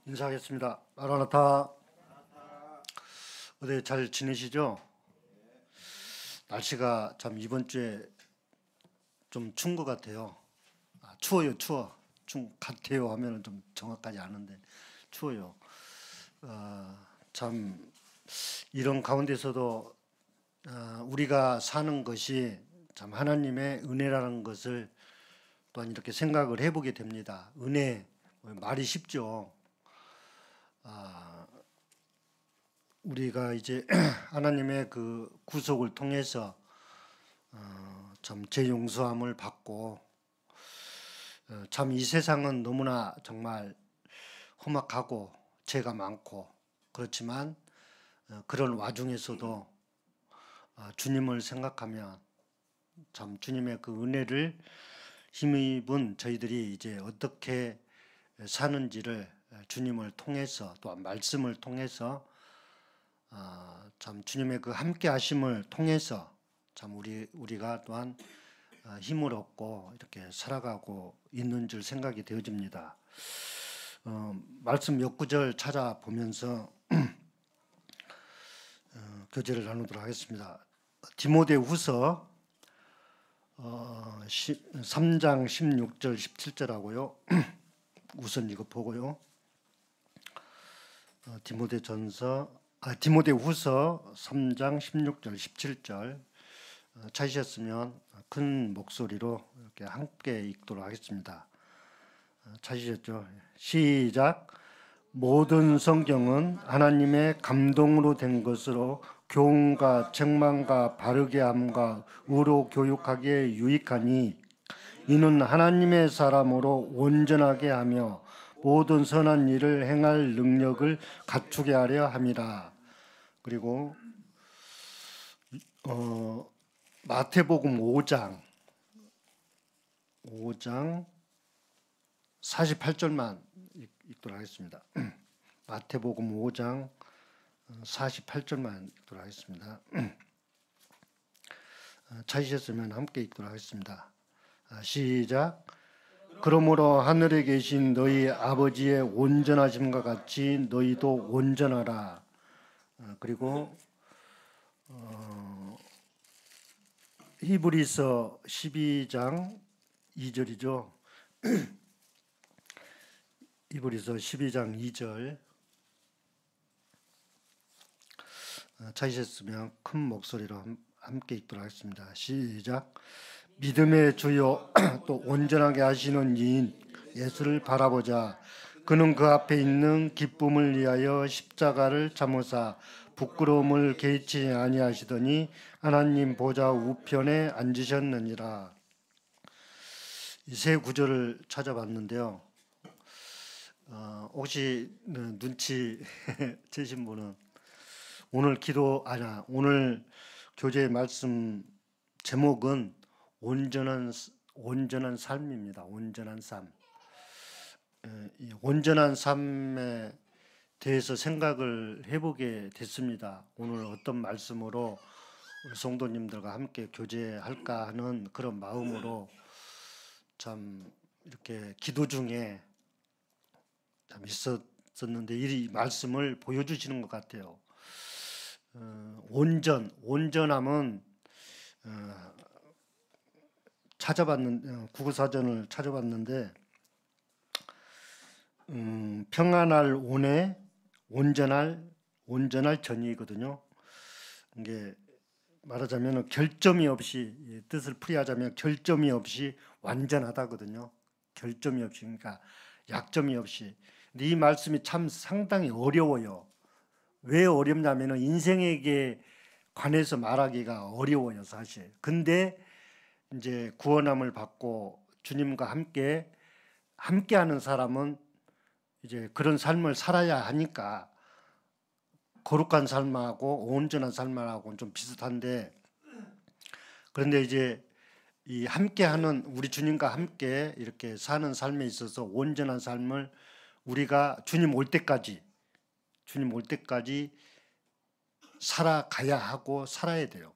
인사하겠습니다. 마라나타. 어디 잘 지내시죠? 날씨가 참 이번 주에 좀 추운 것 같아요. 추워요, 추워. 같아요 하면은 좀 정확하지 않은데 추워요. 참 이런 가운데서도 우리가 사는 것이 참 하나님의 은혜라는 것을 또한 이렇게 생각을 해보게 됩니다. 은혜, 말이 쉽죠. 우리가 이제 하나님의 그 구속을 통해서 참 죄용서함을 받고 참 이 세상은 너무나 정말 험악하고 죄가 많고 그렇지만 그런 와중에서도 주님을 생각하면 참 주님의 그 은혜를 힘입은 저희들이 이제 어떻게 사는지를 주님을 통해서 또한 말씀을 통해서 참 주님의 그 함께 하심을 통해서 참 우리가 또한 힘을 얻고 이렇게 살아가고 있는 줄 생각이 되어집니다. 말씀 몇 구절 찾아보면서 교제를 나누도록 하겠습니다. 디모데후서 3장 16절 17절하고요. 우선 이거 보고요. 디모데후서 3장 16절 17절 찾으셨으면 큰 목소리로 이렇게 함께 읽도록 하겠습니다. 찾으셨죠? 시작. 모든 성경은 하나님의 감동으로 된 것으로 교훈과 책망과 바르게 함과 의로 교육하기에 유익하니 이는 하나님의 사람으로 온전하게 하며 모든 선한 일을 행할 능력을 갖추게 하려 함이라. 그리고 마태복음 5장 48절만 읽도록 하겠습니다. 마태복음 5장 48절만 읽도록 하겠습니다. 찾으셨으면 함께 읽도록 하겠습니다. 시작. 그러므로 하늘에 계신 너희 아버지의 온전하심과 같이 너희도 온전하라. 그리고 히브리서 12장 2절이죠. 히브리서 12장 2절 찾으셨으면 큰 목소리로 함께 읽도록 하겠습니다. 시작. 믿음의 주요 또 온전하게 하시는 이인 예수를 바라보자. 그는 그 앞에 있는 기쁨을 위하여 십자가를 참으사 부끄러움을 개의치 아니하시더니 하나님 보좌 우편에 앉으셨느니라. 이 세 구절을 찾아봤는데요. 혹시 눈치 채신 분은 오늘 교제의 말씀 제목은 온전한 삶입니다. 온전한 삶. 이 온전한 삶에 대해서 생각을 해보게 됐습니다. 오늘 어떤 말씀으로 우리 성도님들과 함께 교제할까 하는 그런 마음으로 참 이렇게 기도 중에 참 있었는데 이 말씀을 보여주시는 것 같아요. 온전함은 국어사전을 찾아봤는데 평안할 온에 온전할 전이거든요. 이게 말하자면 결점이 없이, 뜻을 풀이하자면 결점이 없이 완전하다거든요. 결점이 없이, 그러니까 약점이 없이. 근데 이 말씀이 참 상당히 어려워요. 왜 어렵냐면 인생에게 관해서 말하기가 어려워요, 사실. 근데 이제 구원함을 받고 주님과 함께하는 사람은 이제 그런 삶을 살아야 하니까 거룩한 삶하고 온전한 삶하고는 좀 비슷한데, 그런데 이제 이 함께하는 우리 주님과 함께 이렇게 사는 삶에 있어서 온전한 삶을 우리가 주님 올 때까지 살아가야 하고 살아야 돼요.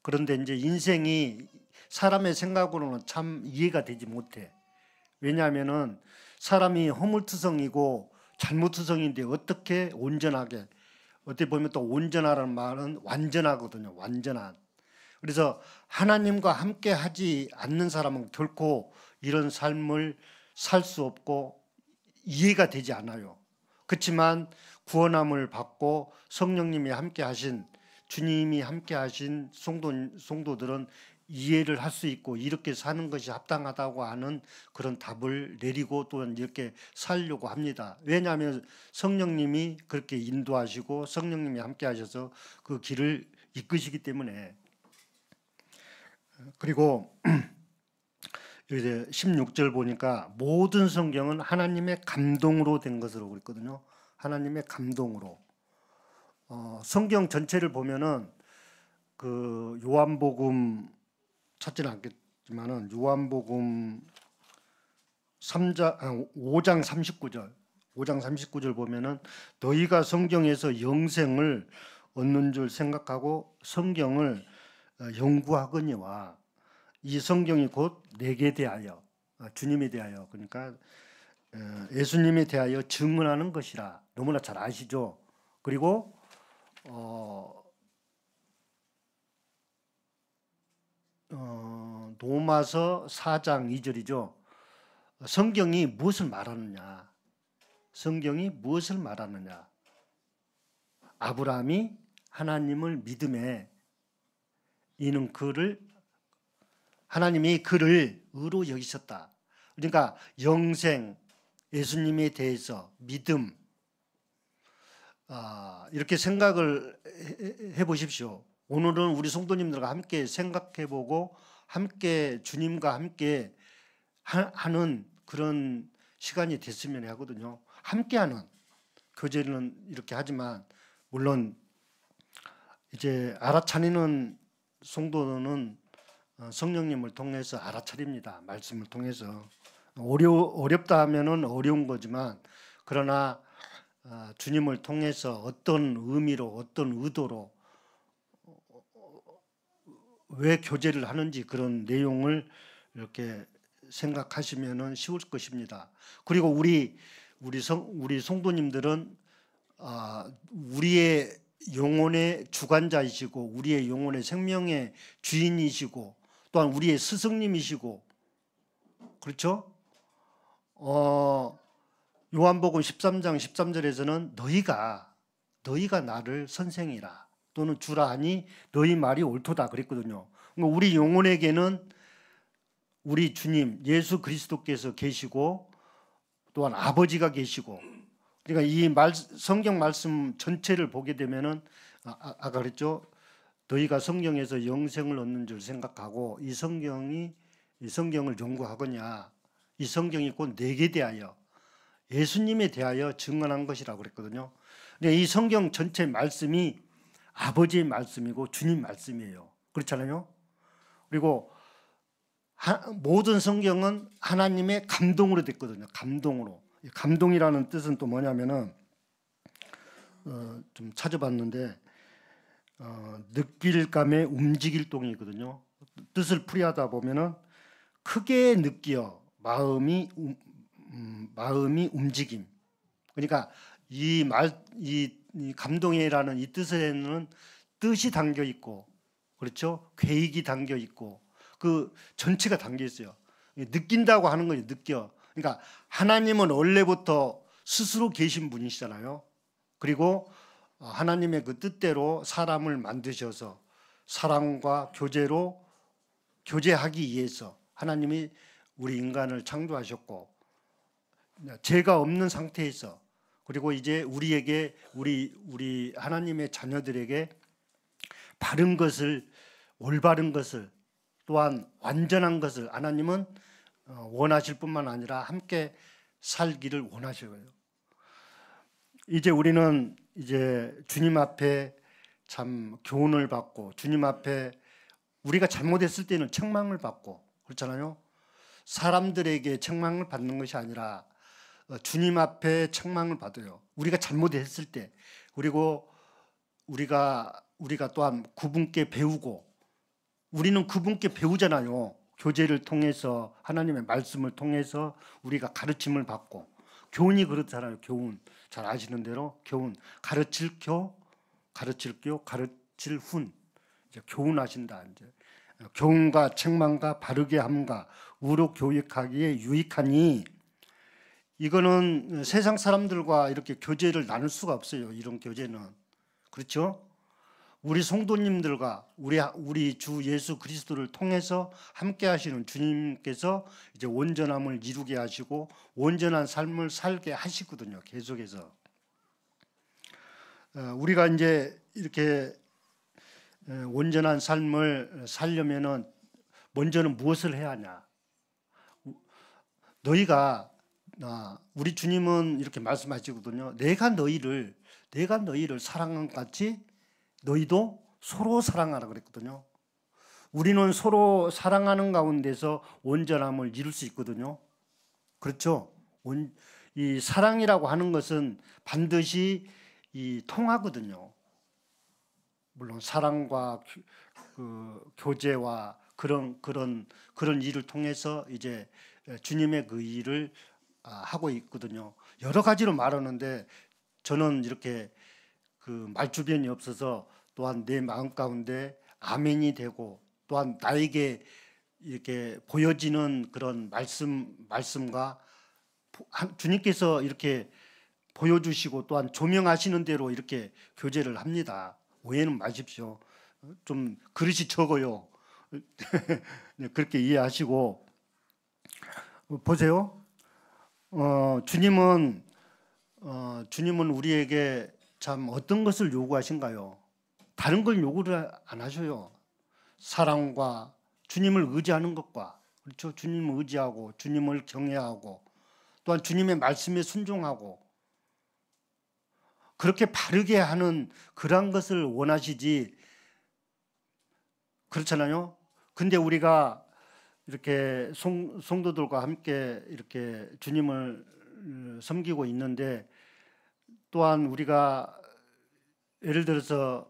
그런데 이제 인생이 사람의 생각으로는 참 이해가 되지 못해. 왜냐하면은 사람이 허물투성이고 잘못투성인데 어떻게 온전하게, 어떻게 보면 또 온전하라는 말은 완전하거든요. 완전한. 그래서 하나님과 함께 하지 않는 사람은 결코 이런 삶을 살 수 없고 이해가 되지 않아요. 그렇지만 구원함을 받고 성령님이 함께 하신, 주님이 함께 하신 성도들은 이해를 할 수 있고 이렇게 사는 것이 합당하다고 하는 그런 답을 내리고 또한 이렇게 살려고 합니다. 왜냐하면 성령님이 그렇게 인도하시고 성령님이 함께 하셔서 그 길을 이끄시기 때문에. 그리고 이제 16절 보니까 모든 성경은 하나님의 감동으로 된 것으로 그랬거든요. 하나님의 감동으로. 성경 전체를 보면은 그 요한복음 찾지는 않겠지만은 요한복음 5장 39절 보면은 너희가 성경에서 영생을 얻는 줄 생각하고 성경을 연구하거니와 이 성경이 곧 내게 대하여, 주님에 대하여, 그러니까 예수님에 대하여 증언하는 것이라. 너무나 잘 아시죠? 그리고 로마서 4장 2절이죠. 성경이 무엇을 말하느냐? 성경이 무엇을 말하느냐? 아브라함이 하나님을 믿음에 이는 그를, 하나님이 그를 의로 여기셨다. 그러니까 영생, 예수님에 대해서 믿음, 이렇게 생각을 해보십시오. 오늘은 우리 성도님들과 함께 생각해보고 함께 주님과 함께 하는 그런 시간이 됐으면 하거든요. 함께하는 교제는 이렇게 하지만 물론 이제 알아차리는 성도는 성령님을 통해서 알아차립니다. 말씀을 통해서. 어렵다 하면은 어려운 거지만 그러나 주님을 통해서 어떤 의미로 어떤 의도로 왜 교제를 하는지 그런 내용을 이렇게 생각하시면은 쉬울 것입니다. 그리고 우리 성도님들은 우리의 영혼의 주관자이시고 우리의 영혼의 생명의 주인이시고 또한 우리의 스승님이시고 그렇죠? 요한복음 13장 13절에서는 너희가 나를 선생이라 또는 주라 하니 너희 말이 옳도다 그랬거든요. 그러니까 우리 영혼에게는 우리 주님 예수 그리스도께서 계시고 또한 아버지가 계시고, 그러니까 이 성경 말씀 전체를 보게 되면은 아까 그랬죠. 너희가 성경에서 영생을 얻는 줄 생각하고 이 성경을 연구하거냐. 이 성경이 곧 내게 대하여 예수님에 대하여 증언한 것이라고 그랬거든요. 근데 이 성경 전체 말씀이 아버지의 말씀이고 주님 말씀이에요. 그렇잖아요. 그리고 모든 성경은 하나님의 감동으로 됐거든요. 감동으로. 감동이라는 뜻은 또 뭐냐면은 좀 찾아봤는데 느낄 감에 움직일 동이거든요. 뜻을 풀이하다 보면은 크게 느끼어 마음이 움직임. 그러니까 이 감동이라는 이 뜻에는 뜻이 담겨 있고, 그렇죠? 계획이 담겨 있고, 그 전체가 담겨 있어요. 느낀다고 하는 거죠. 느껴. 그러니까 하나님은 원래부터 스스로 계신 분이시잖아요. 그리고 하나님의 그 뜻대로 사람을 만드셔서 사랑과 교제하기 위해서 하나님이 우리 인간을 창조하셨고 죄가 없는 상태에서 그리고 이제 우리에게 우리 하나님의 자녀들에게 바른 것을 올바른 것을 또한 완전한 것을 하나님은 원하실 뿐만 아니라 함께 살기를 원하셔요. 이제 우리는 이제 주님 앞에 참 교훈을 받고 주님 앞에 우리가 잘못했을 때는 책망을 받고 그렇잖아요. 사람들에게 책망을 받는 것이 아니라 주님 앞에 책망을 받아요. 우리가 잘못했을 때 그리고 우리가 또한 그분께 배우고 우리는 그분께 배우잖아요. 교제를 통해서 하나님의 말씀을 통해서 우리가 가르침을 받고 교훈이 그렇잖아요. 교훈. 잘 아시는 대로 교훈. 가르칠 훈. 이제 교훈하신다. 이제 교훈과 책망과 바르게 함과 우로 교육하기에 유익하니, 이거는 세상 사람들과 이렇게 교제를 나눌 수가 없어요. 이런 교제는. 그렇죠? 우리 성도님들과 우리 주 예수 그리스도를 통해서 함께 하시는 주님께서 이제 온전함을 이루게 하시고 온전한 삶을 살게 하시거든요. 계속해서. 우리가 이제 이렇게 온전한 삶을 살려면은 먼저는 무엇을 해야 하냐? 너희가, 우리 주님은 이렇게 말씀하시거든요. 내가 너희를 사랑한 것 같이 너희도 서로 사랑하라 그랬거든요. 우리는 서로 사랑하는 가운데서 온전함을 이룰 수 있거든요. 그렇죠? 이 사랑이라고 하는 것은 반드시 통하거든요. 물론 사랑과 교제와 그런 일을 통해서 이제 주님의 그 일을 하고 있거든요. 여러 가지로 말하는데 저는 이렇게 그 말주변이 없어서 또한 내 마음 가운데 아멘이 되고 또한 나에게 이렇게 보여지는 그런 말씀과 주님께서 이렇게 보여주시고 또한 조명하시는 대로 이렇게 교제를 합니다. 오해는 마십시오. 좀 그릇이 적어요. 그렇게 이해하시고 보세요. 주님은 우리에게 참 어떤 것을 요구하신가요? 다른 걸 요구를 안 하셔요. 사랑과 주님을 의지하는 것과, 그렇죠? 주님을 의지하고 주님을 경외하고 또한 주님의 말씀에 순종하고 그렇게 바르게 하는 그런 것을 원하시지, 그렇잖아요. 근데 우리가 이렇게 성도들과 함께 이렇게 주님을 섬기고 있는데 또한 우리가 예를 들어서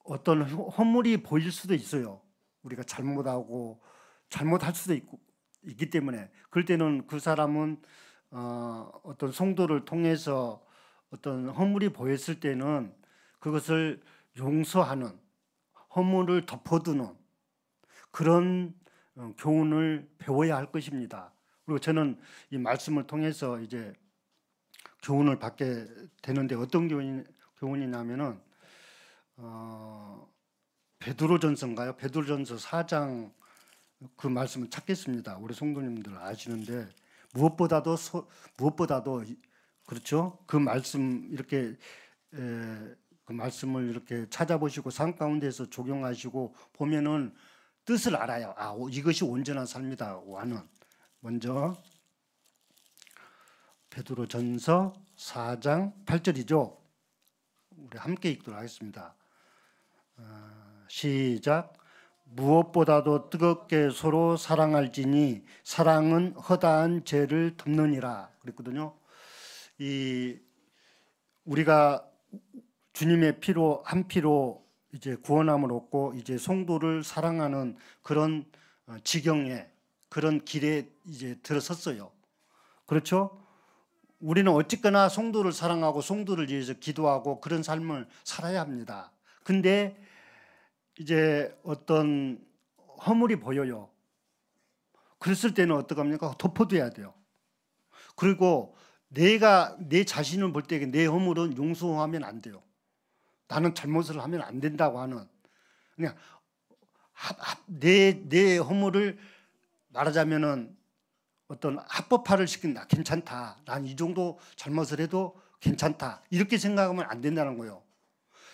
어떤 허물이 보일 수도 있어요. 우리가 잘못할 수도 있기 때문에 그럴 때는 그 사람은 어떤 성도를 통해서 어떤 허물이 보였을 때는 그것을 용서하는, 허물을 덮어두는 그런 교훈을 배워야 할 것입니다. 그리고 저는 이 말씀을 통해서 이제 교훈을 받게 되는데 어떤 교훈이냐면은 베드로전서인가요? 베드로전서 4장 그 말씀을 찾겠습니다. 우리 성도님들 아시는데 무엇보다도 그렇죠? 그 말씀 이렇게 그 말씀을 이렇게 찾아보시고 삶 가운데서 적용하시고 보면은 뜻을 알아요. 이것이 온전한 삶이다고 하는. 먼저 베드로전서 4장 8절이죠. 우리 함께 읽도록 하겠습니다. 시작. 무엇보다도 뜨겁게 서로 사랑할지니 사랑은 허다한 죄를 덮느니라 그랬거든요. 우리가 주님의 피로 한 피로 이제 구원함을 얻고 이제 성도를 사랑하는 그런 지경에, 그런 길에 이제 들어섰어요. 그렇죠? 우리는 어쨌거나 성도를 사랑하고 성도를 위해서 기도하고 그런 삶을 살아야 합니다. 근데 이제 어떤 허물이 보여요. 그랬을 때는 어떡합니까? 덮어둬야 돼요. 그리고 내가 내 자신을 볼 때 내 허물은 용서하면 안 돼요. 나는 잘못을 하면 안 된다고 하는, 그냥 내 허물을 말하자면은 어떤 합법화를 시킨다. 괜찮다. 난 이 정도 잘못을 해도 괜찮다. 이렇게 생각하면 안 된다는 거예요.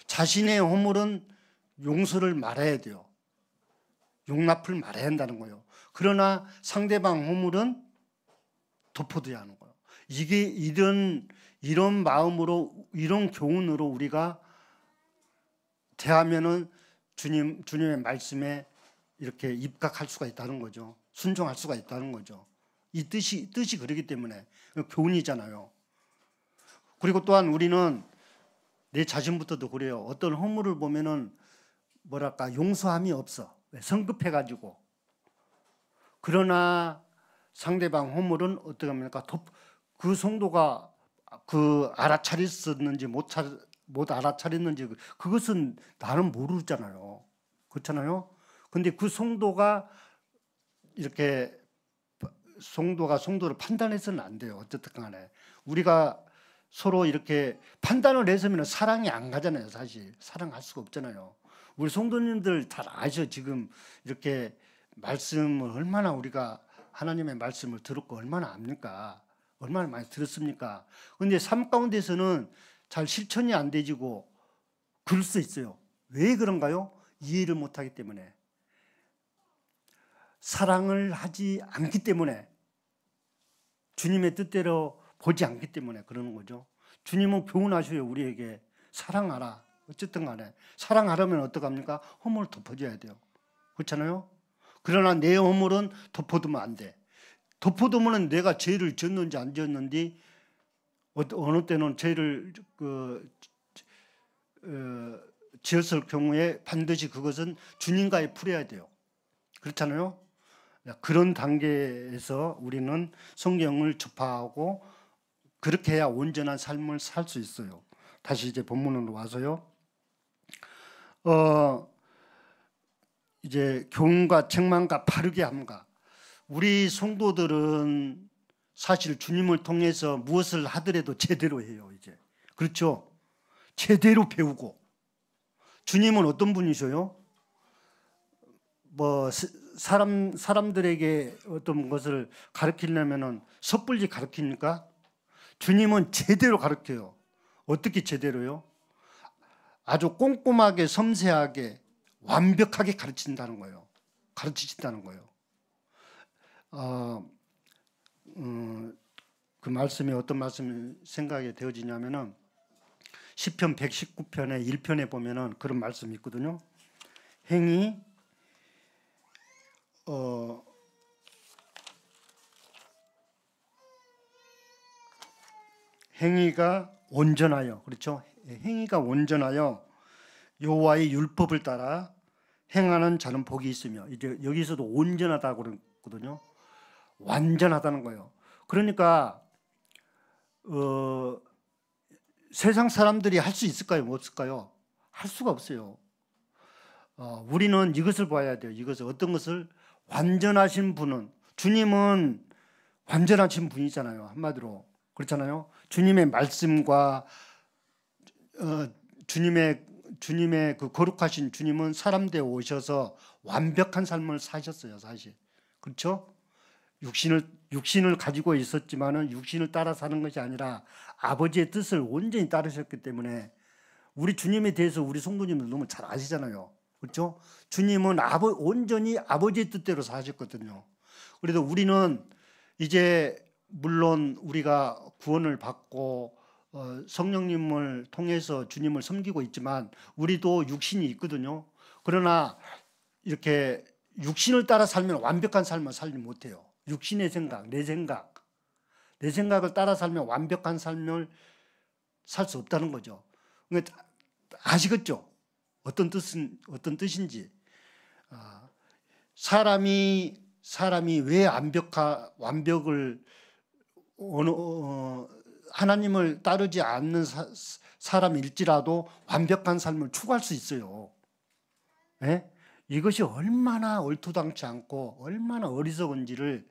자신의 허물은 용서를 말해야 돼요. 용납을 말해야 한다는 거예요. 그러나 상대방 허물은 덮어둬야 하는 거예요. 이게 이런 마음으로, 이런 교훈으로 우리가 대하면은 주님의 말씀에 이렇게 입각할 수가 있다는 거죠. 순종할 수가 있다는 거죠. 이 뜻이 그러기 때문에 교훈이잖아요. 그리고 또한 우리는 내 자신부터도 그래요. 어떤 허물을 보면은 뭐랄까 용서함이 없어. 성급해가지고. 그러나 상대방 허물은 어떻게 합니까? 그 성도가 그 알아차렸었는지 못 알아차렸는지 그것은 나는 모르잖아요. 그렇잖아요. 근데 그 성도가 이렇게 성도를 판단해서는 안 돼요. 어쨌든 간에 우리가 서로 이렇게 판단을 해서면 사랑이 안 가잖아요. 사실 사랑할 수가 없잖아요. 우리 성도님들 잘 아셔. 지금 이렇게 말씀을 얼마나 우리가 하나님의 말씀을 들었고 얼마나 압니까? 얼마나 많이 들었습니까? 그런데 삶 가운데서는 잘 실천이 안 되지고 그럴 수 있어요. 왜 그런가요? 이해를 못하기 때문에, 사랑을 하지 않기 때문에, 주님의 뜻대로 보지 않기 때문에 그러는 거죠. 주님은 교훈하셔요. 우리에게 사랑하라. 어쨌든 간에 사랑하려면 어떡합니까? 허물을 덮어줘야 돼요. 그렇잖아요. 그러나 내 허물은 덮어두면 안 돼. 덮어두면 내가 죄를 지었는지 안 지었는지, 어느 때는 죄를 지었을 경우에 반드시 그것은 주님과의 풀어야 돼요. 그렇잖아요. 그런 단계에서 우리는 성경을 접하고 그렇게 해야 온전한 삶을 살 수 있어요. 다시 이제 본문으로 와서요. 이제 교훈과 책망과 바르게 함과, 우리 성도들은 사실 주님을 통해서 무엇을 하더라도 제대로 해요. 이제 그렇죠. 제대로 배우고. 주님은 어떤 분이셔요? 뭐 사람들에게 어떤 것을 가르치려면은 섣불리 가르칩니까? 주님은 제대로 가르쳐요. 어떻게 제대로요? 아주 꼼꼼하게 섬세하게 완벽하게 가르친다는 거예요. 가르치신다는 거예요. 그 말씀이 어떤 말씀이 생각이 되어지냐면은 시편 119편의 1편에 보면은 그런 말씀이 있거든요. 행위가 온전하여, 그렇죠? 행위가 온전하여 여호와의 율법을 따라 행하는 자는 복이 있으며, 이제 여기서도 온전하다고 그러거든요. 완전하다는 거예요. 그러니까 세상 사람들이 할 수 있을까요? 없을까요? 할 수가 없어요. 우리는 이것을 봐야 돼요. 이것을, 어떤 것을? 완전하신 분은, 주님은 완전하신 분이잖아요. 한마디로 그렇잖아요. 주님의 말씀과 주님의 그 거룩하신 주님은 사람 되어 오셔서 완벽한 삶을 사셨어요. 사실 그렇죠. 육신을 가지고 있었지만은 육신을 따라 사는 것이 아니라 아버지의 뜻을 온전히 따르셨기 때문에, 우리 주님에 대해서 우리 성도님들 너무 잘 아시잖아요. 그렇죠? 주님은 온전히 아버지의 뜻대로 사셨거든요. 그래서 우리는 이제 물론 우리가 구원을 받고 성령님을 통해서 주님을 섬기고 있지만 우리도 육신이 있거든요. 그러나 이렇게 육신을 따라 살면 완벽한 삶을 살지 못해요. 육신의 생각, 내 생각을 따라 살면 완벽한 삶을 살 수 없다는 거죠. 아시겠죠? 어떤 뜻인지. 사람이 왜 완벽을 하나님을 따르지 않는 사람일지라도 완벽한 삶을 추구할 수 있어요. 네? 이것이 얼마나 얼토당치 않고 얼마나 어리석은지를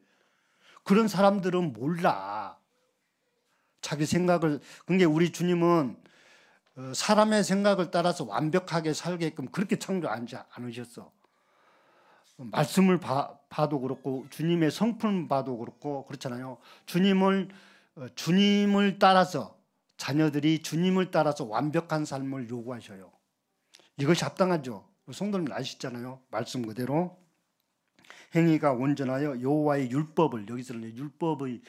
그런 사람들은 몰라. 자기 생각을. 그러니까 우리 주님은 사람의 생각을 따라서 완벽하게 살게끔 그렇게 창조하지 않으셨어. 말씀을 봐도 그렇고 주님의 성품 봐도 그렇고 그렇잖아요. 주님을 따라서, 자녀들이 주님을 따라서 완벽한 삶을 요구하셔요. 이것이 합당하죠. 성도님 아시잖아요. 말씀 그대로 행위가 온전하여 여호와의 율법을, 여기서는 율법의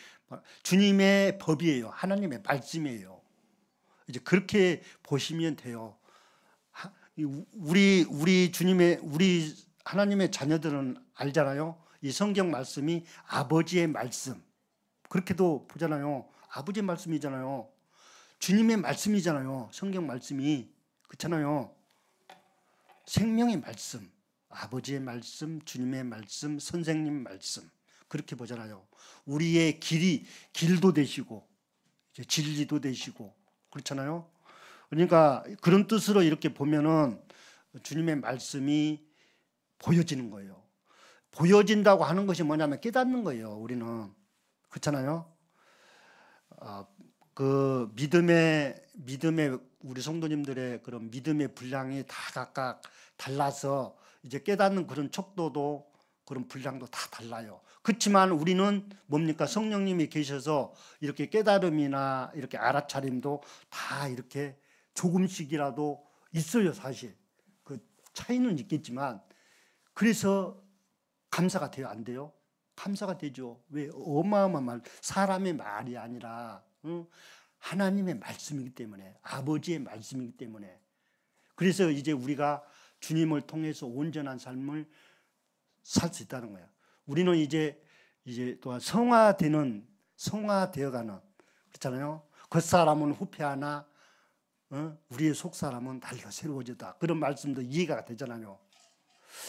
주님의 법이에요. 하나님의 말씀이에요. 이제 그렇게 보시면 돼요. 우리 하나님의 자녀들은 알잖아요. 이 성경 말씀이 아버지의 말씀, 그렇게도 보잖아요. 아버지의 말씀이잖아요. 주님의 말씀이잖아요. 성경 말씀이. 그렇잖아요. 생명의 말씀, 아버지의 말씀, 주님의 말씀, 선생님 말씀, 그렇게 보잖아요. 우리의 길도 되시고 이제 진리도 되시고 그렇잖아요. 그러니까 그런 뜻으로 이렇게 보면은 주님의 말씀이 보여지는 거예요. 보여진다고 하는 것이 뭐냐면 깨닫는 거예요. 우리는 그렇잖아요. 그 믿음의 우리 성도님들의 그런 믿음의 분량이 다 각각 달라서 이제 깨닫는 그런 척도도 그런 분량도 다 달라요. 그렇지만 우리는 뭡니까? 성령님이 계셔서 이렇게 깨달음이나 이렇게 알아차림도 다 이렇게 조금씩이라도 있어요, 사실. 그 차이는 있겠지만 그래서 감사가 돼요, 안 돼요? 감사가 되죠. 왜? 어마어마한 말, 사람의 말이 아니라 하나님의 말씀이기 때문에, 아버지의 말씀이기 때문에. 그래서 이제 우리가 주님을 통해서 온전한 삶을 살 수 있다는 거예요. 우리는 이제 또한 성화되어가는 그렇잖아요. 겉사람은 후패하나 우리의 속사람은 달려 새로워졌다. 그런 말씀도 이해가 되잖아요.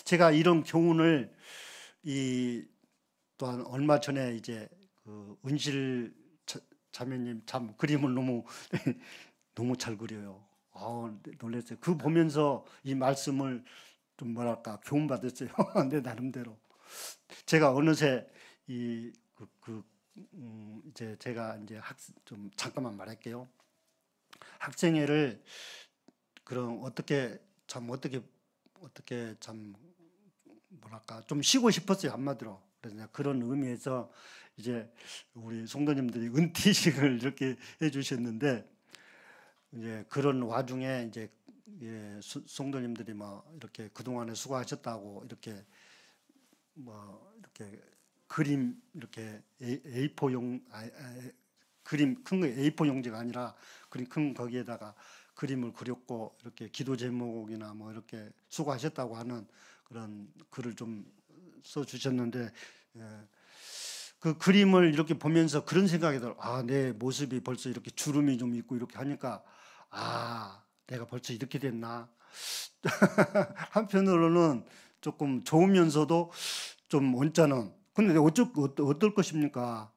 제가 이런 교훈을 또한 얼마 전에 이제 그 은실 자매님 참 그림을 너무 잘 그려요. 놀랐어요. 그 보면서 이 말씀을 좀 뭐랄까 교훈 받았어요. 내 나름대로. 제가 어느새 이제 제가 이제 좀 잠깐만 말할게요. 학생회를 그럼 어떻게 참 뭐랄까 좀 쉬고 싶었어요, 한마디로. 그래서 그런 의미에서 이제 우리 성도님들이 은퇴식을 이렇게 해주셨는데 이제 그런 와중에 이제 성도님들이 뭐 이렇게 그 동안에 수고하셨다고 이렇게 뭐 이렇게 그림 이렇게 A4용 그림 큰 거 A4 용지가 아니라 그림 큰 거기에다가 그림을 그렸고 이렇게 기도 제목이나 뭐 이렇게 수고하셨다고 하는 그런 글을 좀 써주셨는데 그 그림을 이렇게 보면서 그런 생각이 들어요. 내 모습이 벌써 이렇게 주름이 좀 있고 이렇게 하니까 내가 벌써 이렇게 됐나. 한편으로는 조금 좋으면서도 좀 언짢은. 근데 어떨 것입니까?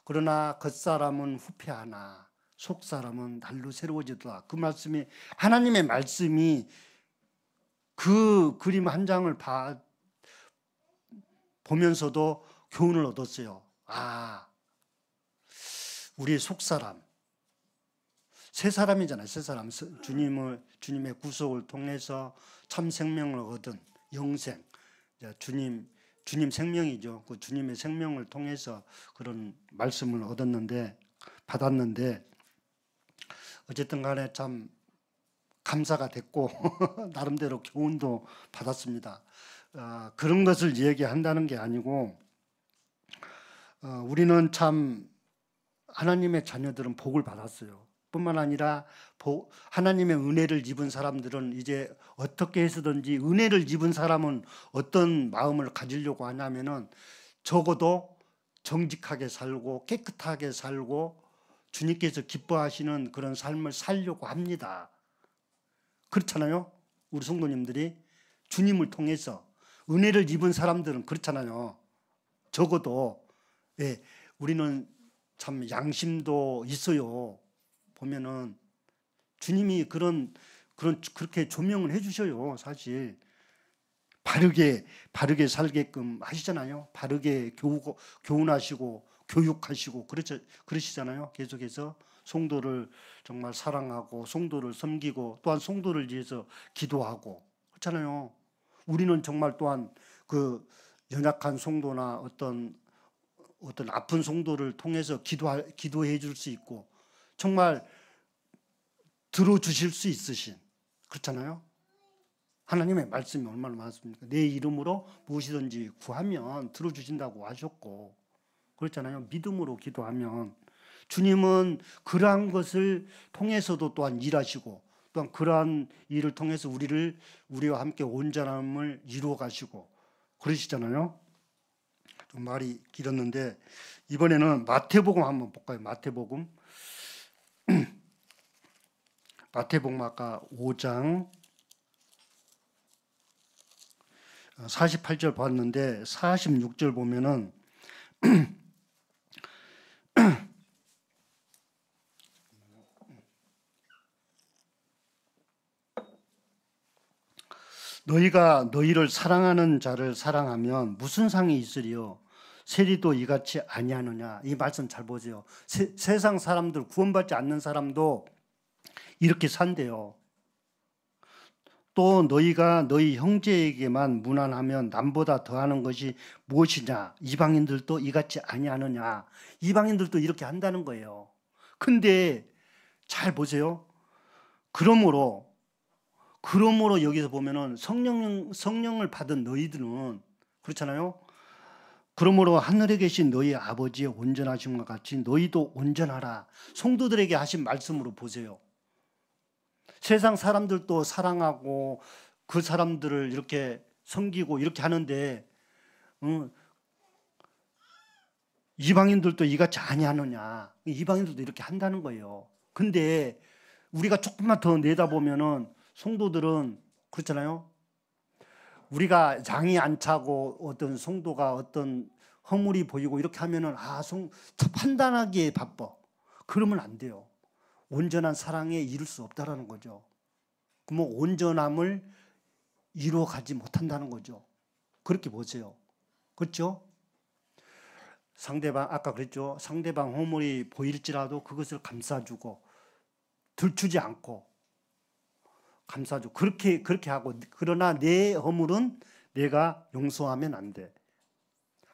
그러나 겉사람은 후패하나 속사람은 날로 새로워지더라. 그 말씀이 하나님의 말씀이 그 그림 한 장을 보면서도 교훈을 얻었어요. 우리의 속사람 새 사람이잖아요. 새 사람. 주님의 구속을 통해서 참 생명을 얻은 영생. 주님 생명이죠. 그 주님의 생명을 통해서 그런 말씀을 받았는데 어쨌든 간에 참 감사가 됐고 나름대로 교훈도 받았습니다. 그런 것을 얘기한다는 게 아니고 우리는 참 하나님의 자녀들은 복을 받았어요. 뿐만 아니라 하나님의 은혜를 입은 사람들은 이제 어떻게 해서든지 은혜를 입은 사람은 어떤 마음을 가지려고 하냐면은 적어도 정직하게 살고 깨끗하게 살고 주님께서 기뻐하시는 그런 삶을 살려고 합니다. 그렇잖아요. 우리 성도님들이 주님을 통해서 은혜를 입은 사람들은 그렇잖아요. 적어도 우리는 참 양심도 있어요. 보면은 주님이 그렇게 조명을 해주셔요. 사실 바르게 살게끔 하시잖아요. 바르게 교훈하시고 교육하시고 그러시잖아요. 계속해서 성도를 정말 사랑하고 성도를 섬기고 또한 성도를 위해서 기도하고 그렇잖아요. 우리는 정말 또한 그 연약한 성도나 어떤 아픈 성도를 통해서 기도해 줄 수 있고 정말 들어주실 수 있으신 그렇잖아요. 하나님의 말씀이 얼마나 많습니까? 내 이름으로 무엇이든지 구하면 들어주신다고 하셨고 그렇잖아요. 믿음으로 기도하면 주님은 그러한 것을 통해서도 또한 일하시고 또한 그러한 일을 통해서 우리와 함께 온전함을 이루어 가시고 그러시잖아요. 좀 말이 길었는데 이번에는 마태복음 한번 볼까요? 마태복음 아까 5장 48절 봤는데 46절 보면은 너희가 너희를 사랑하는 자를 사랑하면 무슨 상이 있으리요? 세리도 이같이 아니하느냐? 이 말씀 잘 보세요. 세상 사람들, 구원받지 않는 사람도 이렇게 산대요. 또 너희가 너희 형제에게만 무난하면 남보다 더하는 것이 무엇이냐? 이방인들도 이같이 아니하느냐? 이방인들도 이렇게 한다는 거예요. 근데 잘 보세요. 그러므로 여기서 보면은 성령을 받은 너희들은 그렇잖아요. 그러므로 하늘에 계신 너희 아버지의 온전하심과 같이 너희도 온전하라. 성도들에게 하신 말씀으로 보세요. 세상 사람들도 사랑하고 그 사람들을 이렇게 섬기고 이렇게 하는데 이방인들도 이같이 아니하느냐? 이방인들도 이렇게 한다는 거예요. 근데 우리가 조금만 더 내다보면은 성도들은 그렇잖아요. 우리가 장이 안 차고 어떤 성도가 어떤 허물이 보이고 이렇게 하면은 판단하기에 바빠. 그러면 안 돼요. 온전한 사랑에 이룰 수 없다라는 거죠. 그러면 온전함을 이루어가지 못한다는 거죠. 그렇게 보세요. 그렇죠? 상대방 아까 그랬죠. 상대방 허물이 보일지라도 그것을 감싸주고 들추지 않고 감싸주고 그렇게 하고 그러나 내 허물은 내가 용서하면 안 돼.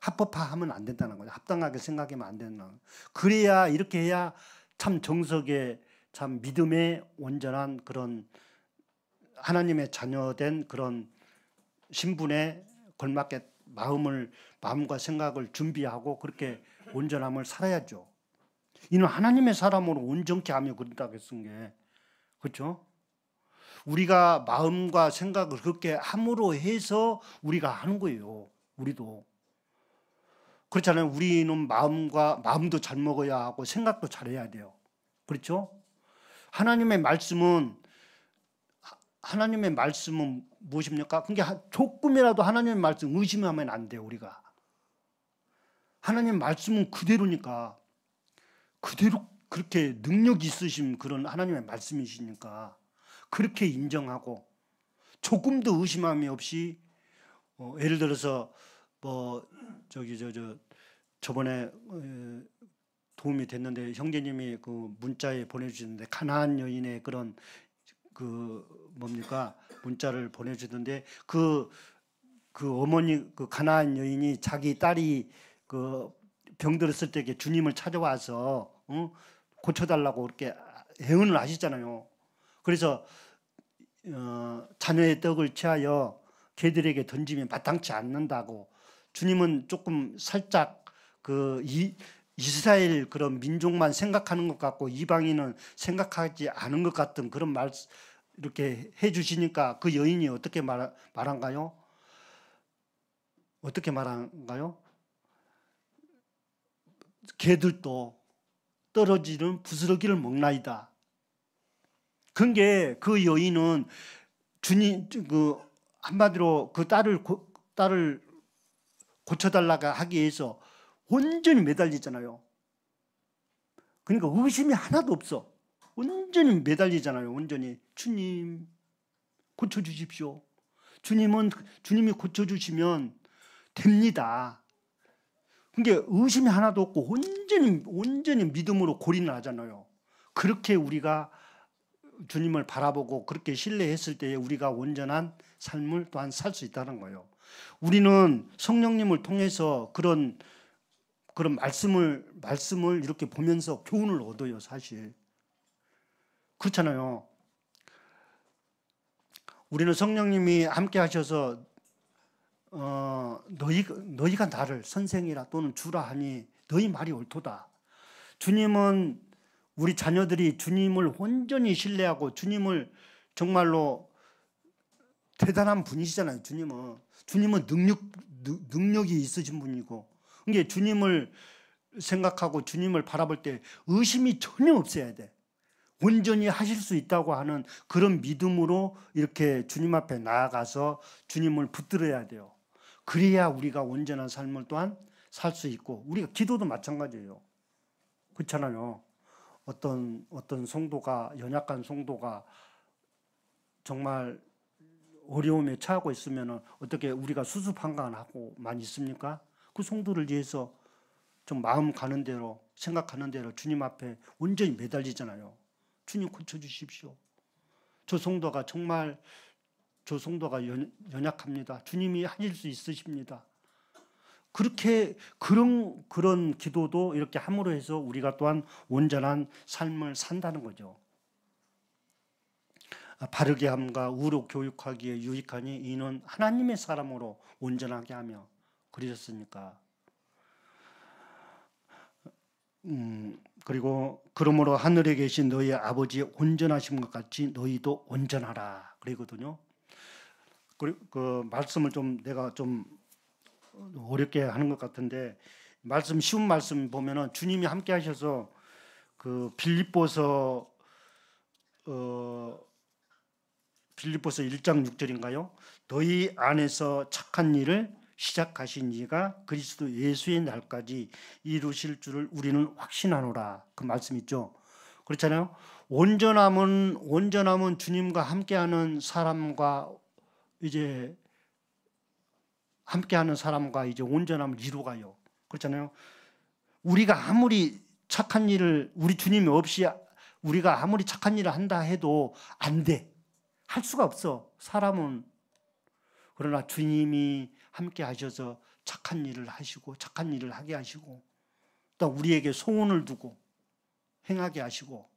합법화하면 안 된다는 거죠. 합당하게 생각하면 안 된다는 거죠. 그래야 이렇게 해야 참 정석의 참 믿음의 온전한 그런 하나님의 자녀된 그런 신분에 걸맞게 마음과 생각을 준비하고 그렇게 온전함을 살아야죠. 이는 하나님의 사람으로 온전케 하며 그런다고 쓴 게 그렇죠? 우리가 마음과 생각을 그렇게 함으로 해서 우리가 하는 거예요. 우리도 그렇잖아요. 우리는 마음도 잘 먹어야 하고 생각도 잘해야 돼요. 그렇죠? 하나님의 말씀은 무엇입니까? 그러니까 조금이라도 하나님의 말씀 의심하면 안 돼요. 우리가 하나님의 말씀은 그대로니까 그대로 그렇게 능력 있으신 그런 하나님의 말씀이시니까 그렇게 인정하고 조금도 의심함이 없이 예를 들어서 저번에 도움이 됐는데 형제님이 그 문자에 보내주셨는데 가나안 여인의 그런 문자를 보내주던데 그 어머니 그 가나안 여인이 자기 딸이 그 병들었을 때 주님을 찾아와서 고쳐달라고 그렇게 애원을 하시잖아요. 그래서 자녀의 떡을 취하여 개들에게 던지면 마땅치 않는다고 주님은 조금 살짝 이스라엘 그런 민족만 생각하는 것 같고 이방인은 생각하지 않은 것 같은 그런 말 이렇게 해주시니까 그 여인이 어떻게 말한가요? 어떻게 말한가요? 개들도 떨어지는 부스러기를 먹나이다. 그게 그 여인은 주님 한마디로 그 딸을 고쳐달라고 하기 위해서 온전히 매달리잖아요. 그러니까 의심이 하나도 없어. 온전히 매달리잖아요. 온전히 주님 고쳐주십시오. 주님이 고쳐주시면 됩니다. 그러니까 의심이 하나도 없고 온전히 믿음으로 골인을 하잖아요. 그렇게 우리가 주님을 바라보고 그렇게 신뢰했을 때 우리가 온전한 삶을 또한 살 수 있다는 거예요. 우리는 성령님을 통해서 그런 말씀을 이렇게 보면서 교훈을 얻어요, 사실. 그렇잖아요. 우리는 성령님이 함께 하셔서 너희가 나를 선생이라 또는 주라 하니 너희 말이 옳도다. 주님은 우리 자녀들이 주님을 온전히 신뢰하고 주님을 정말로 대단한 분이시잖아요. 주님은 능력이 있으신 분이고, 그러니까 주님을 생각하고 주님을 바라볼 때 의심이 전혀 없어야 돼. 온전히 하실 수 있다고 하는 그런 믿음으로 이렇게 주님 앞에 나아가서 주님을 붙들어야 돼요. 그래야 우리가 온전한 삶을 또한 살 수 있고, 우리가 기도도 마찬가지예요. 그렇잖아요. 어떤 성도가, 연약한 성도가 정말 어려움에 처하고 있으면 어떻게 우리가 수수방관하고만 있습니까? 그 성도를 위해서 좀 마음 가는 대로, 생각하는 대로 주님 앞에 온전히 매달리잖아요. 주님 고쳐주십시오. 저 성도가 정말, 저 성도가 연약합니다. 주님이 하실 수 있으십니다. 그렇게 그런 기도도 이렇게 함으로 해서 우리가 또한 온전한 삶을 산다는 거죠. 바르게 함과 의로 교육하기에 유익하니 이는 하나님의 사람으로 온전하게 하며 그러셨으니까. 그리고 그러므로 하늘에 계신 너희 아버지의 온전하신 것 같이 너희도 온전하라 그러거든요. 그 말씀을 내가 좀 어렵게 하는 것 같은데, 말씀 쉬운 말씀 보면은 주님이 함께 하셔서 그 빌립보서 1장 6절인가요? 너희 안에서 착한 일을 시작하신 이가 그리스도 예수의 날까지 이루실 줄을 우리는 확신하노라. 그 말씀 있죠. 그렇잖아요. 온전함은 주님과 함께하는 사람과 이제 온전함을 이루어가요. 그렇잖아요. 우리가 아무리 착한 일을, 우리 주님이 없이 우리가 아무리 착한 일을 한다 해도 안 돼. 할 수가 없어. 사람은. 그러나 주님이 함께 하셔서 착한 일을 하시고, 착한 일을 하게 하시고, 또 우리에게 소원을 두고 행하게 하시고,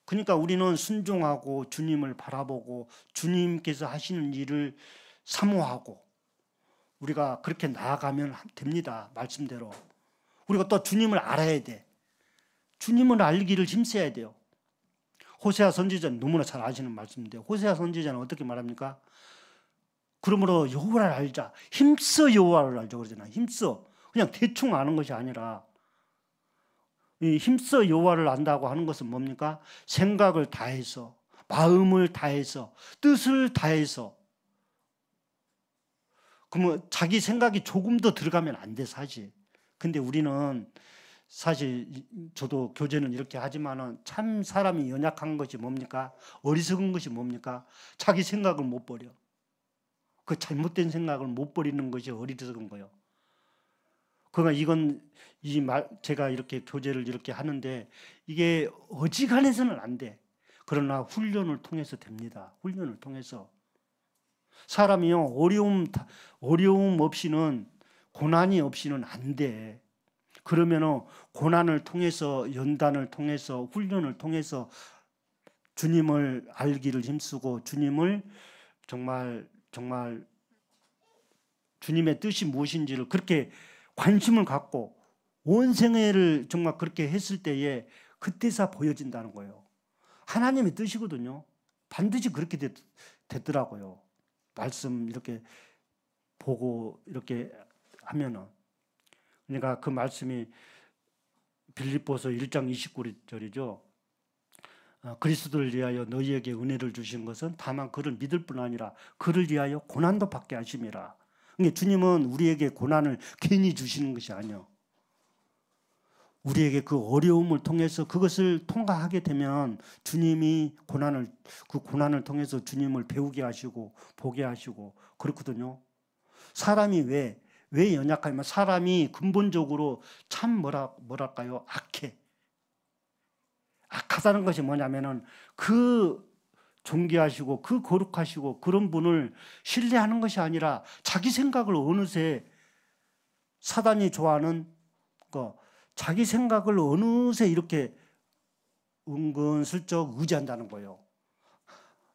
그러니까 우리는 순종하고 주님을 바라보고 주님께서 하시는 일을 사모하고 우리가 그렇게 나아가면 됩니다. 말씀대로. 우리가 또 주님을 알아야 돼. 주님을 알기를 힘써야 돼요. 호세아 선지자는 너무나 잘 아시는 말씀인데, 호세아 선지자는 어떻게 말합니까? 그러므로 여호와를 알자. 힘써 여호와를 알자 그러잖아요. 힘써. 그냥 대충 아는 것이 아니라, 이 힘써 여호와를 안다고 하는 것은 뭡니까? 생각을 다해서, 마음을 다해서, 뜻을 다해서. 그러면 자기 생각이 조금 더 들어가면 안 돼, 사실. 근데 우리는 사실 저도 교제는 이렇게 하지만은 참 사람이 연약한 것이 뭡니까? 어리석은 것이 뭡니까? 자기 생각을 못 버려. 그 잘못된 생각을 못 버리는 것이 어리석은 거예요. 그러니까 이건 제가 이렇게 교제를 이렇게 하는데 이게 어지간해서는 안 돼. 그러나 훈련을 통해서 됩니다. 훈련을 통해서. 사람이요, 어려움 없이는, 고난이 없이는 안 돼. 그러면은 고난을 통해서, 연단을 통해서, 훈련을 통해서 주님을 알기를 힘쓰고 주님을 정말 주님의 뜻이 무엇인지를 그렇게 관심을 갖고 온 생애를 정말 그렇게 했을 때에 그때서 보여진다는 거예요. 하나님의 뜻이거든요. 반드시 그렇게 됐더라고요. 말씀 이렇게 보고 이렇게 하면은. 그러니까 그 말씀이 빌립보서 1장 29절이죠. 그리스도를 위하여 너희에게 은혜를 주신 것은 다만 그를 믿을 뿐 아니라 그를 위하여 고난도 받게 하심이라. 그러니까 주님은 우리에게 고난을 괜히 주시는 것이 아니에요. 우리에게 그 어려움을 통해서 그것을 통과하게 되면 주님이 그 고난을 통해서 주님을 배우게 하시고 보게 하시고 그렇거든요. 사람이 왜 연약하냐면 사람이 근본적으로 참 뭐랄까요? 악하다는 것이 뭐냐면은 그 존귀하시고 그 거룩하시고 그런 분을 신뢰하는 것이 아니라 자기 생각을 어느새 사단이 좋아하는 거, 자기 생각을 어느새 이렇게 은근슬쩍 의지한다는 거예요.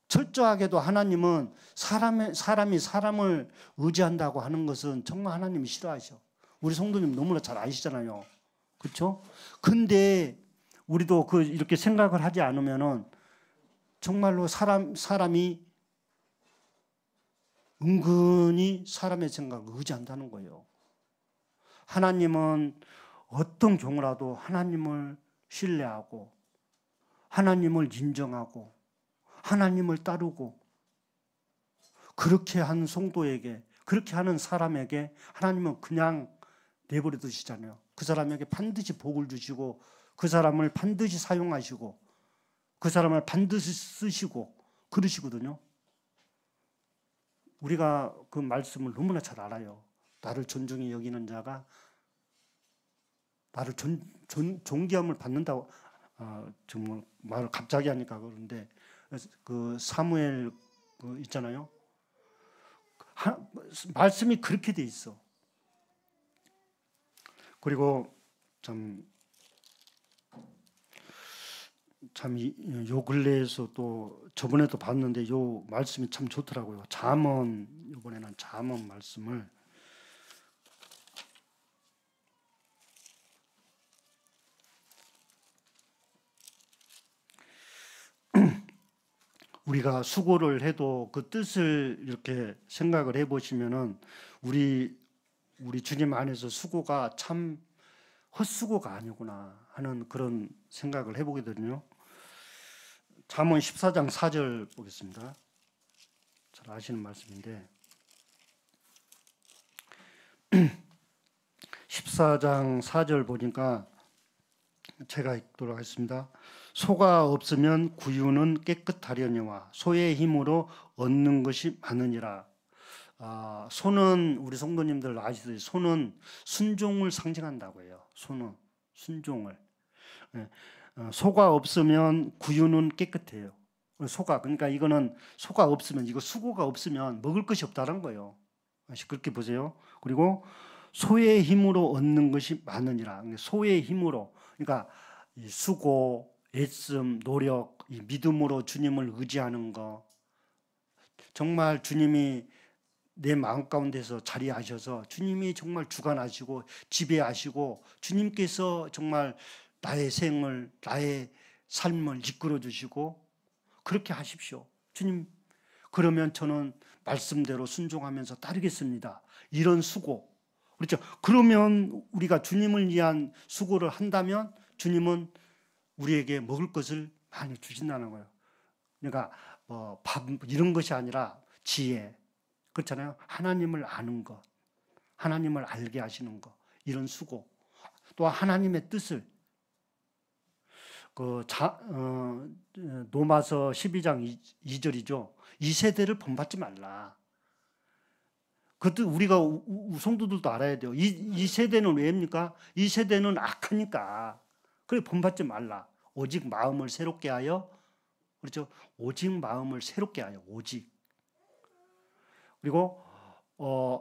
철저하게도 하나님은 사람이 사람을 의지한다고 하는 것은 정말 하나님이 싫어하셔. 우리 성도님 너무나 잘 아시잖아요. 그렇죠? 근데 우리도 이렇게 생각을 하지 않으면은 정말로 사람이 은근히 사람의 생각을 의지한다는 거예요. 하나님은 어떤 경우라도 하나님을 신뢰하고 하나님을 인정하고 하나님을 따르고 그렇게 한 성도에게, 그렇게 하는 사람에게 하나님은 그냥 내버려 두시잖아요. 그 사람에게 반드시 복을 주시고 그 사람을 반드시 사용하시고 그 사람을 반드시 쓰시고 그러시거든요. 우리가 그 말씀을 너무나 잘 알아요. 나를 존중히 여기는 자가 나를 존귀함을 받는다고. 정말 말을 갑자기 하니까 그런데 그 사무엘 그 있잖아요. 말씀이 그렇게 돼 있어. 그리고 참 요 근래에서 또 저번에도 봤는데 요 말씀이 참 좋더라고요. 잠언, 이번에는 잠언 말씀을 우리가 수고를 해도 그 뜻을 이렇게 생각을 해보시면은 우리 주님 안에서 수고가 참 헛수고가 아니구나 하는 그런 생각을 해보게 되거든요. 잠언 14장 4절 보겠습니다. 잘 아시는 말씀인데 14장 4절 보니까 제가 읽도록 하겠습니다. 소가 없으면 구유는 깨끗하려니와 소의 힘으로 얻는 것이 많으니라. 소는 우리 성도님들 아시듯이 소는 순종을 상징한다고 해요. 소는 순종을. 소가 없으면 구유는 깨끗해요. 소가 그러니까 이거는 소가 없으면 이거 수고가 없으면 먹을 것이 없다는 거예요. 그렇게 보세요. 그리고 소의 힘으로 얻는 것이 많으니라. 소의 힘으로 그러니까 이 수고, 애씀, 노력, 이 믿음으로 주님을 의지하는 거 정말 주님이 내 마음 가운데서 자리하셔서 주님이 정말 주관하시고 지배하시고 주님께서 정말 나의 생을 나의 삶을 이끌어 주시고 그렇게 하십시오. 주님 그러면 저는 말씀대로 순종하면서 따르겠습니다. 이런 수고 그렇죠. 그러면 우리가 주님을 위한 수고를 한다면 주님은 우리에게 먹을 것을 많이 주신다는 거예요. 그러니까 밥 이런 것이 아니라 지혜 그렇잖아요. 하나님을 아는 것, 하나님을 알게 하시는 것, 이런 수고, 또 하나님의 뜻을 로마서 12장 2절이죠. 이 세대를 본받지 말라. 그것도 우리가 성도들도 알아야 돼요. 이 세대는 왜입니까? 이 세대는 악하니까. 그래 본받지 말라. 오직 마음을 새롭게 하여 그렇죠. 오직 마음을 새롭게 하여 오직. 그리고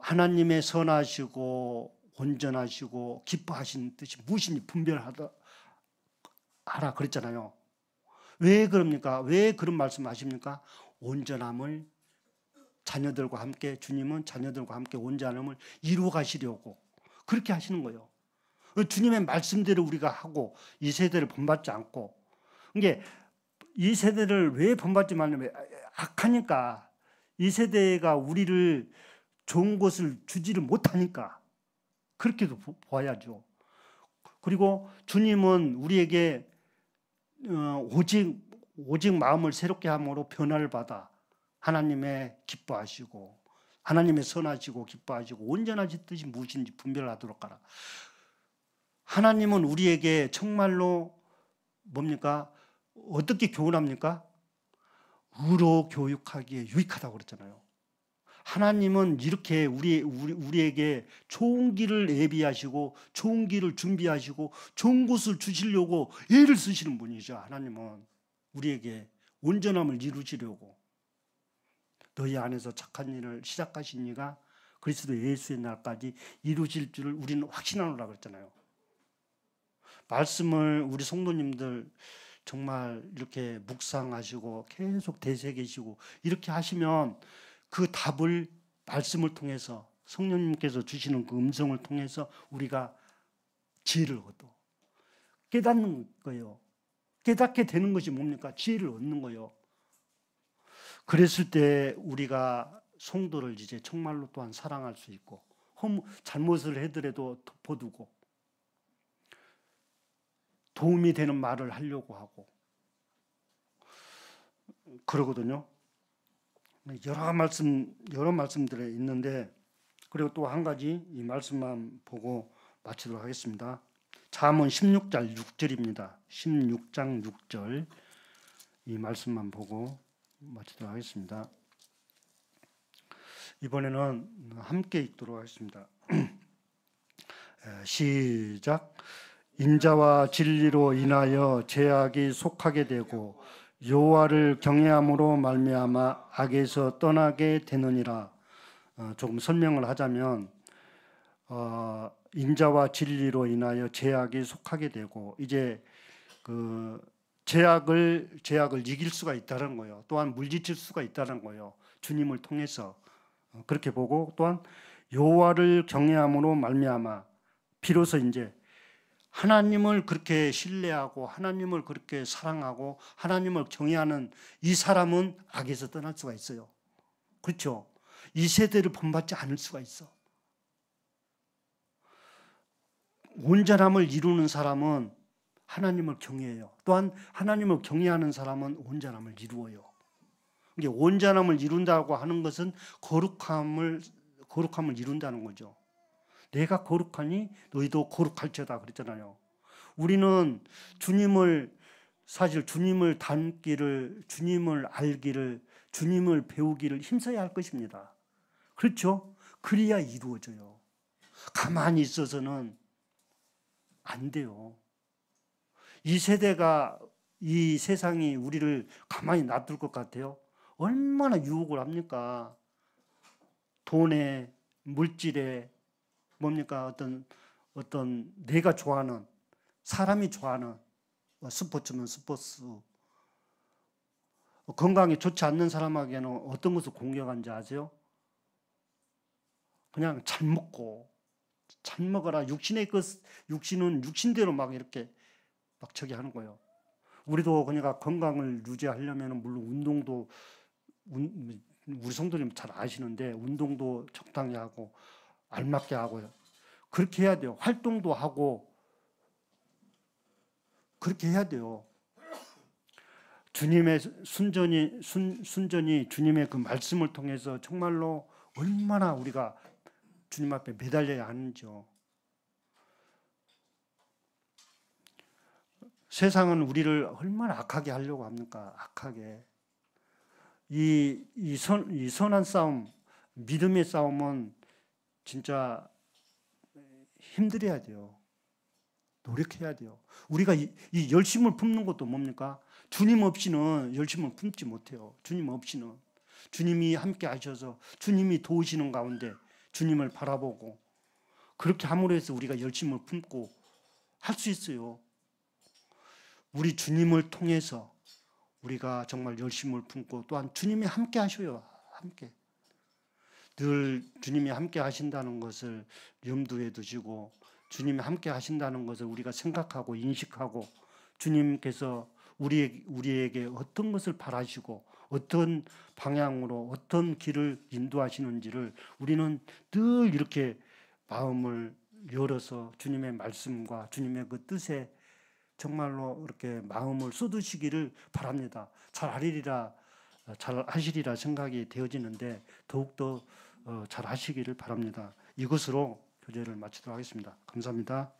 하나님의 선하시고 온전하시고 기뻐하시는 뜻이 무엇인지 분별하라 그랬잖아요. 왜 그럽니까? 왜 그런 말씀하십니까? 온전함을 자녀들과 함께 주님은 자녀들과 함께 온전함을 이루어 가시려고 그렇게 하시는 거예요. 주님의 말씀대로 우리가 하고 이 세대를 본받지 않고 이게 이 세대를 왜 본받지 말냐면 악하니까 이 세대가 우리를 좋은 것을 주지를 못하니까 그렇게도 봐야죠. 그리고 주님은 우리에게 오직 마음을 새롭게 함으로 변화를 받아 하나님의 기뻐하시고 하나님의 선하시고 기뻐하시고 온전하신 뜻이 무엇인지 분별하도록 하라. 하나님은 우리에게 정말로 뭡니까? 어떻게 교훈합니까? 의로 교육하기에 유익하다고 그랬잖아요. 하나님은 이렇게 우리에게 좋은 길을 예비하시고 좋은 길을 준비하시고 좋은 곳을 주시려고 애를 쓰시는 분이죠. 하나님은 우리에게 온전함을 이루시려고 너희 안에서 착한 일을 시작하신 이가 그리스도 예수의 날까지 이루실 줄을 우리는 확신하노라 그랬잖아요. 말씀을 우리 성도님들 정말 이렇게 묵상하시고 계속 되새기시고 이렇게 하시면 그 답을 말씀을 통해서 성령님께서 주시는 그 음성을 통해서 우리가 지혜를 얻어 깨닫는 거예요. 깨닫게 되는 것이 뭡니까? 지혜를 얻는 거예요. 그랬을 때 우리가 성도를 이제 정말로 또한 사랑할 수 있고 잘못을 해더라도 덮어두고 도움이 되는 말을 하려고 하고 그러거든요. 여러 말씀들이 있는데 그리고 또 한 가지 이 말씀만 보고 마치도록 하겠습니다. 잠언 16장 6절입니다. 16장 6절 이 말씀만 보고 마치도록 하겠습니다. 이번에는 함께 읽도록 하겠습니다. 시작. 인자와 진리로 인하여 죄악이 속하게 되고 여호와를 경외함으로 말미암아 악에서 떠나게 되느니라. 조금 설명을 하자면 인자와 진리로 인하여 죄악이 속하게 되고 이제 그 죄악을 이길 수가 있다는 거예요. 또한 물리칠 수가 있다는 거예요. 주님을 통해서 그렇게 보고 또한 여호와를 경외함으로 말미암아 비로소 이제 하나님을 그렇게 신뢰하고 하나님을 그렇게 사랑하고 하나님을 경외하는 이 사람은 악에서 떠날 수가 있어요. 그렇죠? 이 세대를 본받지 않을 수가 있어. 온전함을 이루는 사람은 하나님을 경외해요. 또한 하나님을 경외하는 사람은 온전함을 이루어요. 이게 온전함을 이룬다고 하는 것은 거룩함을 이룬다는 거죠. 내가 거룩하니 너희도 거룩할지어다 그랬잖아요. 우리는 사실 주님을 닮기를, 주님을 알기를, 주님을 배우기를 힘써야 할 것입니다. 그렇죠? 그래야 이루어져요. 가만히 있어서는 안 돼요. 이 세대가, 이 세상이 우리를 가만히 놔둘 것 같아요? 얼마나 유혹을 합니까? 돈에, 물질에, 뭡니까? 어떤 내가 좋아하는, 사람이 좋아하는 스포츠면 스포츠. 건강에 좋지 않는 사람에게는 어떤 것을 공격하는지 아세요? 그냥 잘 먹고, 잘 먹어라. 육신은 육신대로 막 이렇게 막 저기 하는 거예요. 우리도 그러니까 건강을 유지하려면 물론 운동도 우리 성도님 잘 아시는데 운동도 적당히 하고 알맞게 하고요. 그렇게 해야 돼요. 활동도 하고 그렇게 해야 돼요. 주님의 순전히 주님의 그 말씀을 통해서 정말로 얼마나 우리가 주님 앞에 매달려야 하는지요. 세상은 우리를 얼마나 악하게 하려고 합니까? 악하게. 이 선한 싸움, 믿음의 싸움은 진짜 힘들어야 돼요. 노력해야 돼요. 우리가 이 열심을 품는 것도 뭡니까? 주님 없이는 열심을 품지 못해요. 주님 없이는. 주님이 함께 하셔서 주님이 도우시는 가운데 주님을 바라보고 그렇게 함으로 해서 우리가 열심을 품고 할 수 있어요. 우리 주님을 통해서 우리가 정말 열심을 품고 또한 주님이 함께 하셔요. 함께. 늘 주님이 함께 하신다는 것을 염두에 두시고 주님이 함께 하신다는 것을 우리가 생각하고 인식하고 주님께서 우리에게 어떤 것을 바라시고 어떤 방향으로 어떤 길을 인도하시는지를 우리는 늘 이렇게 마음을 열어서 주님의 말씀과 주님의 그 뜻에 정말로 이렇게 마음을 쏟으시기를 바랍니다. 잘 하시리라 생각이 되어지는데 더욱더 잘 하시기를 바랍니다. 이것으로 교제를 마치도록 하겠습니다. 감사합니다.